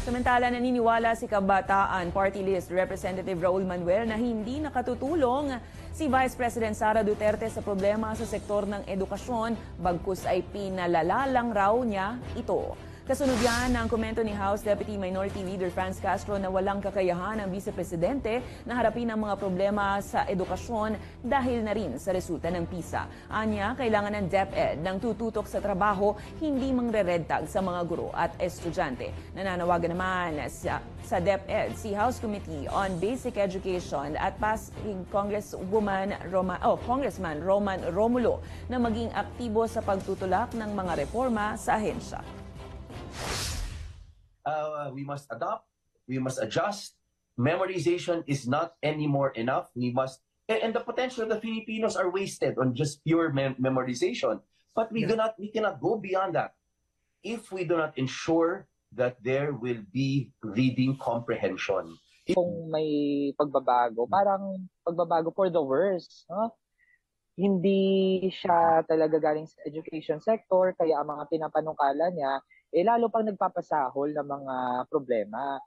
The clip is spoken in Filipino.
Samantala, naniniwala si Kabataan Party List Representative Raul Manuel na hindi nakatutulong si Vice President Sara Duterte sa problema sa sektor ng edukasyon, bagkus ay pinalala lang raw niya ito. Kasunod yan ang komento ni House Deputy Minority Leader Franz Castro na walang kakayahan ng Vice Presidente na harapin ang mga problema sa edukasyon dahil na rin sa resulta ng PISA. Anya, kailangan ng DepEd ng tututok sa trabaho, hindi mangre-red tag sa mga guro at estudyante. Nananawagan naman sa DepEd si House Committee on Basic Education at Pasig Congressman Roman Romulo na maging aktibo sa pagtutulak ng mga reforma sa ahensya. We must adopt, we must adjust. Memorization is not anymore enough. We must, and the potential of the Filipinos are wasted on just pure memorization. But we cannot go beyond that if we do not ensure that there will be reading comprehension. Kung may pagbabago, parang pagbabago for the worse. No? Hindi siya talaga galing sa education sector, kaya ang mga pinapanungkala niya, lalo pang nagpapasahol ng mga problema.